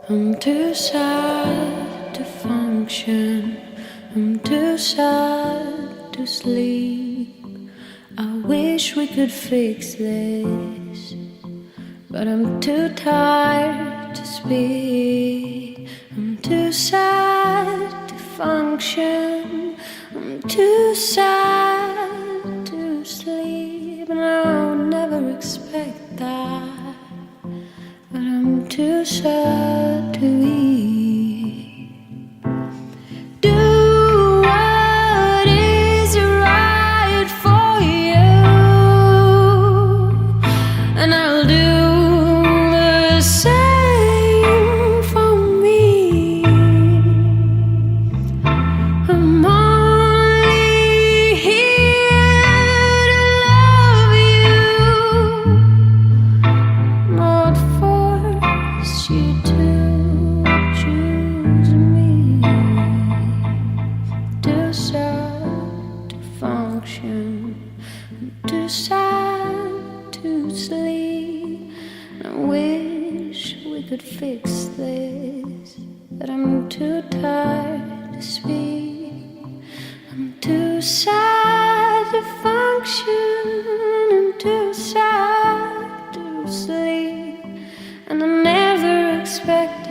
I'm too sad to function. I'm too sad to sleep. I wish we could fix this, but I'm too tired to speak. I'm too sad to function. I'm too sad to sleep, and I'll never expect that. But I'm too sad to eat. Do what is right for you, and I'll do the same for me. I'm only here to love you, not force you to choose me. Too sad to function, too sad to sleep. I wish we could fix this, but I'm too tired to speak. I'm too sad to function, I'm too sad to sleep, and I never expect